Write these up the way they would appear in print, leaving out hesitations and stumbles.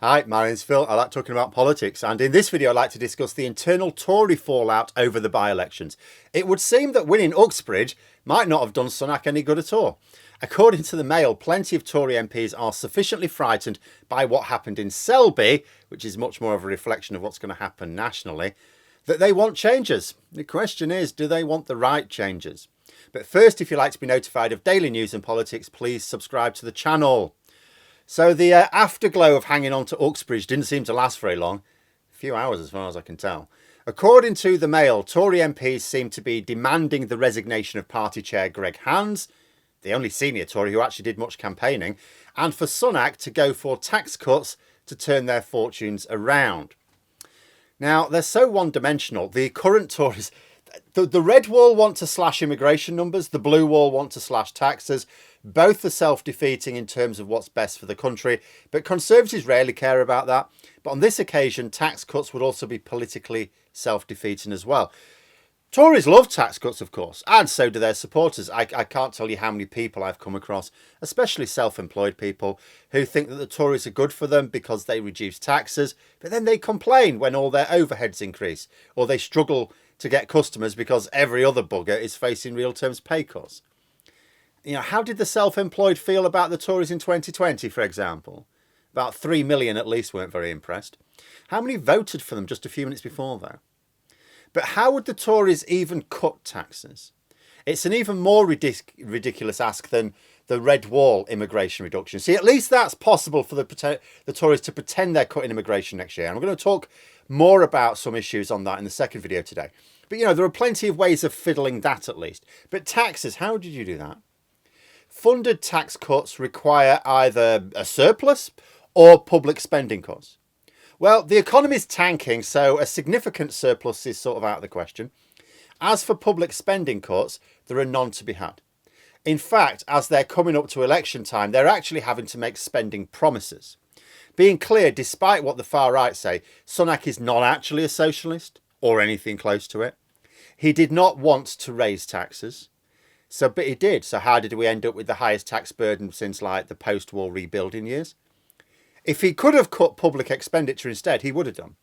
Hi, my name's Phil. I like talking about politics, and in this video I'd like to discuss the internal Tory fallout over the by-elections. It would seem that winning Uxbridge might not have done Sunak any good at all. According to the Mail, plenty of Tory MPs are sufficiently frightened by what happened in Selby, which is much more of a reflection of what's going to happen nationally, that they want changes. The question is, do they want the right changes? But first, if you'd like to be notified of daily news and politics, please subscribe to the channel. So the afterglow of hanging on to Uxbridge didn't seem to last very long. A few hours as far as I can tell. According to the Mail, Tory MPs seem to be demanding the resignation of party chair Greg Hands, the only senior Tory who actually did much campaigning, and for Sunak to go for tax cuts to turn their fortunes around. Now, they're so one-dimensional. The current Tories, the red wall want to slash immigration numbers, the blue wall want to slash taxes. Both are self-defeating in terms of what's best for the country, but Conservatives rarely care about that. But on this occasion, tax cuts would also be politically self-defeating as well. Tories love tax cuts, of course, and so do their supporters. I can't tell you how many people I've come across, especially self-employed people, who think that the Tories are good for them because they reduce taxes, but then they complain when all their overheads increase, or they struggle to get customers because every other bugger is facing real terms pay cuts. You know, how did the self-employed feel about the Tories in 2020, for example? About 3 million at least weren't very impressed. How many voted for them just a few minutes before, though? But how would the Tories even cut taxes? It's an even more ridiculous ask than the red wall immigration reduction. See, at least that's possible for the Tories to pretend they're cutting immigration next year. And I'm going to talk more about some issues on that in the second video today. But, you know, there are plenty of ways of fiddling that at least. But taxes, how did you do that? Funded tax cuts require either a surplus or public spending cuts. Well, the economy's tanking, so a significant surplus is sort of out of the question. As for public spending cuts, there are none to be had. In fact, as they're coming up to election time, they're actually having to make spending promises. Being clear, despite what the far right say, Sunak is not actually a socialist or anything close to it. He did not want to raise taxes. But he did. So how did we end up with the highest tax burden since like the post-war rebuilding years? If he could have cut public expenditure instead, he would have done.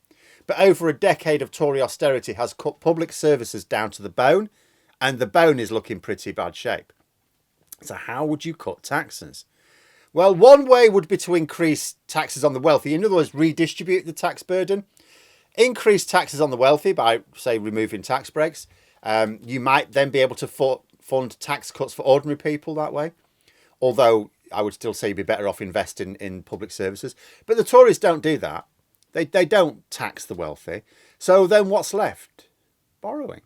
But over a decade of Tory austerity has cut public services down to the bone, and the bone is looking pretty bad shape. So how would you cut taxes? Well, one way would be to increase taxes on the wealthy. In other words, redistribute the tax burden. Increase taxes on the wealthy by, say, removing tax breaks. You might then be able to fund tax cuts for ordinary people that way. Although I would still say you'd be better off investing in public services. But the Tories don't do that. They don't tax the wealthy. So then what's left? Borrowing.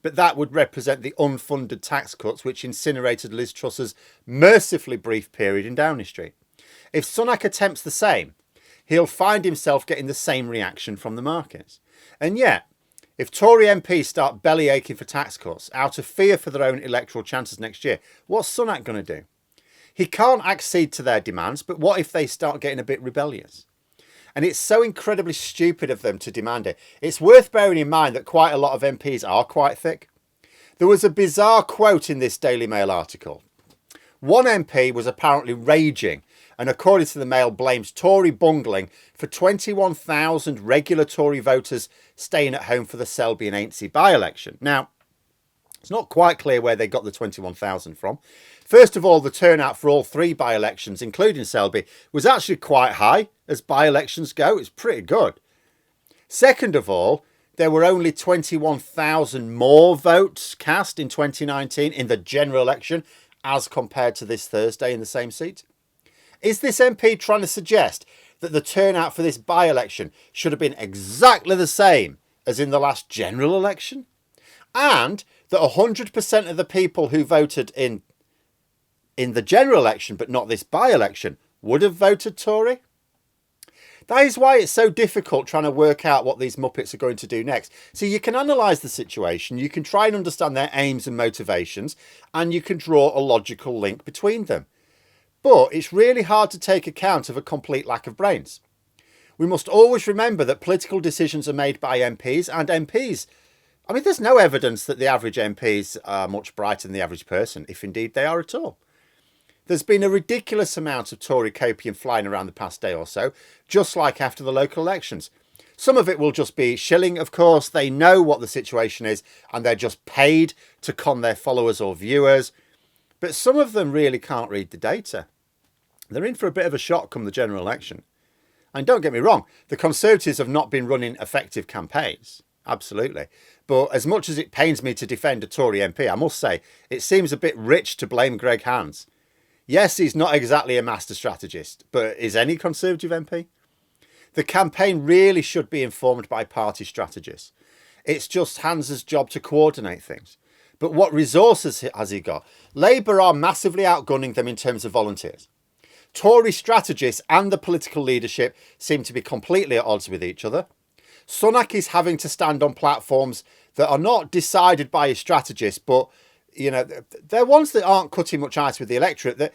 But that would represent the unfunded tax cuts which incinerated Liz Truss's mercifully brief period in Downing Street. If Sunak attempts the same, he'll find himself getting the same reaction from the markets. And yet, if Tory MPs start belly aching for tax cuts out of fear for their own electoral chances next year, what's Sunak going to do? He can't accede to their demands, but what if they start getting a bit rebellious? And it's so incredibly stupid of them to demand it. It's worth bearing in mind that quite a lot of MPs are quite thick. There was a bizarre quote in this Daily Mail article. One MP was apparently raging and, according to the Mail, blames Tory bungling for 21,000 regular Tory voters staying at home for the Selby and Aintree by-election. Now, it's not quite clear where they got the 21,000 from. First of all, the turnout for all three by-elections, including Selby, was actually quite high as by-elections go. It's pretty good. Second of all, there were only 21,000 more votes cast in 2019 in the general election as compared to this Thursday in the same seat. Is this MP trying to suggest that the turnout for this by-election should have been exactly the same as in the last general election? And that 100% of the people who voted in the general election, but not this by-election, would have voted Tory? That is why it's so difficult trying to work out what these Muppets are going to do next. So you can analyse the situation, you can try and understand their aims and motivations, and you can draw a logical link between them. But it's really hard to take account of a complete lack of brains. We must always remember that political decisions are made by MPs, and MPs, I mean, there's no evidence that the average MPs are much brighter than the average person, if indeed they are at all. There's been a ridiculous amount of Tory copium flying around the past day or so, just like after the local elections. Some of it will just be shilling, of course. They know what the situation is and they're just paid to con their followers or viewers. But some of them really can't read the data. They're in for a bit of a shock come the general election. And don't get me wrong, the Conservatives have not been running effective campaigns. Absolutely. But as much as it pains me to defend a Tory MP, I must say, it seems a bit rich to blame Greg Hands. Yes, he's not exactly a master strategist, but is any Conservative MP? The campaign really should be informed by party strategists. It's just Hands' job to coordinate things. But what resources has he got? Labour are massively outgunning them in terms of volunteers. Tory strategists and the political leadership seem to be completely at odds with each other. Sunak is having to stand on platforms that are not decided by his strategists, but you know, they're ones that aren't cutting much ice with the electorate. That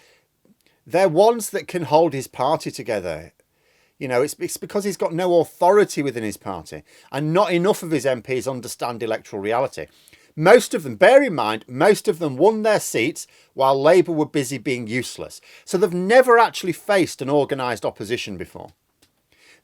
they're ones that can hold his party together. You know, it's because he's got no authority within his party, and not enough of his MPs understand electoral reality. Most of them, bear in mind, most of them won their seats while Labour were busy being useless. So they've never actually faced an organised opposition before.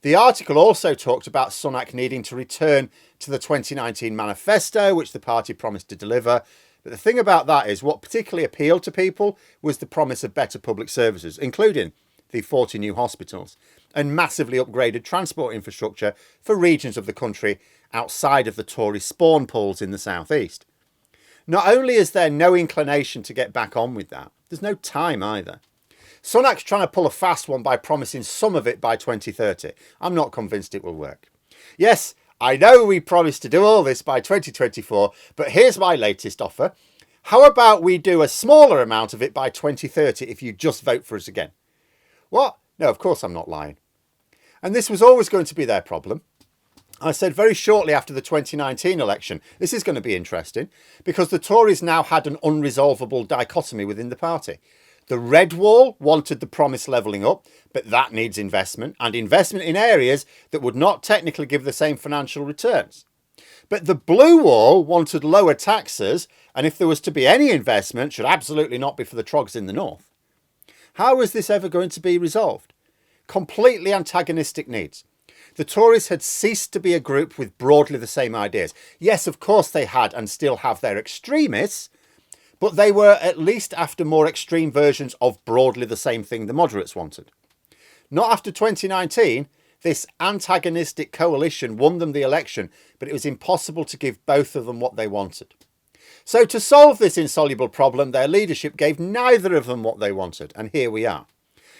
The article also talked about Sunak needing to return to the 2019 manifesto, which the party promised to deliver. But the thing about that is what particularly appealed to people was the promise of better public services, including the 40 new hospitals and massively upgraded transport infrastructure for regions of the country outside of the Tory spawn pools in the southeast. Not only is there no inclination to get back on with that, there's no time either. Sunak's trying to pull a fast one by promising some of it by 2030. I'm not convinced it will work. Yes, I know we promised to do all this by 2024, but here's my latest offer. How about we do a smaller amount of it by 2030 if you just vote for us again? What? No, of course I'm not lying. And this was always going to be their problem. I said very shortly after the 2019 election, this is going to be interesting because the Tories now had an unresolvable dichotomy within the party. The red wall wanted the promised levelling up, but that needs investment, and investment in areas that would not technically give the same financial returns. But the blue wall wanted lower taxes, and if there was to be any investment, should absolutely not be for the trogs in the north. How is this ever going to be resolved? Completely antagonistic needs. The Tories had ceased to be a group with broadly the same ideas. Yes, of course they had and still have their extremists, but they were at least after more extreme versions of broadly the same thing the moderates wanted. Not after 2019, this antagonistic coalition won them the election, but it was impossible to give both of them what they wanted. So to solve this insoluble problem, their leadership gave neither of them what they wanted, and here we are.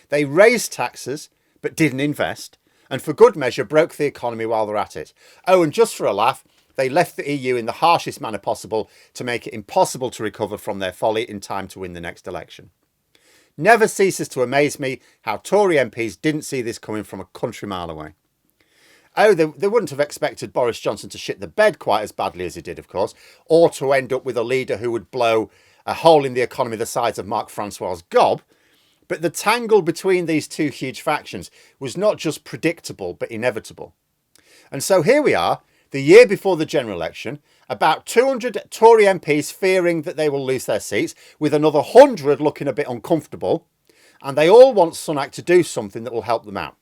They raised taxes, but didn't invest, and for good measure broke the economy while they're at it. Oh, and just for a laugh, they left the EU in the harshest manner possible to make it impossible to recover from their folly in time to win the next election. Never ceases to amaze me how Tory MPs didn't see this coming from a country mile away. Oh, they wouldn't have expected Boris Johnson to shit the bed quite as badly as he did, of course, or to end up with a leader who would blow a hole in the economy the size of Mark Francois' gob. But the tangle between these two huge factions was not just predictable, but inevitable. And so here we are, the year before the general election, about 200 Tory MPs fearing that they will lose their seats, with another 100 looking a bit uncomfortable, and they all want Sunak to do something that will help them out.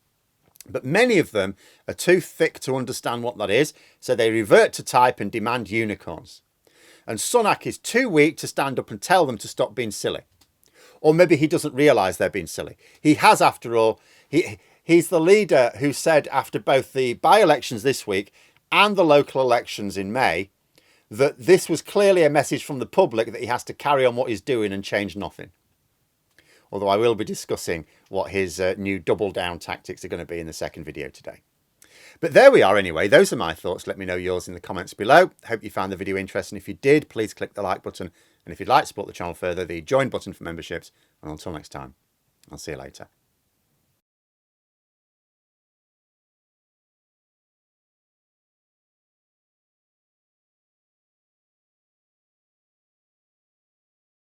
But many of them are too thick to understand what that is, so they revert to type and demand unicorns. And Sunak is too weak to stand up and tell them to stop being silly. Or maybe he doesn't realise they're being silly. He has, after all, he's the leader who said after both the by-elections this week and the local elections in May that this was clearly a message from the public that he has to carry on what he's doing and change nothing. Although I will be discussing what his new double down tactics are going to be in the second video today. But there we are anyway. Those are my thoughts. Let me know yours in the comments below. Hope you found the video interesting. If you did, please click the like button. And if you'd like to support the channel further, the join button for memberships. And until next time, I'll see you later.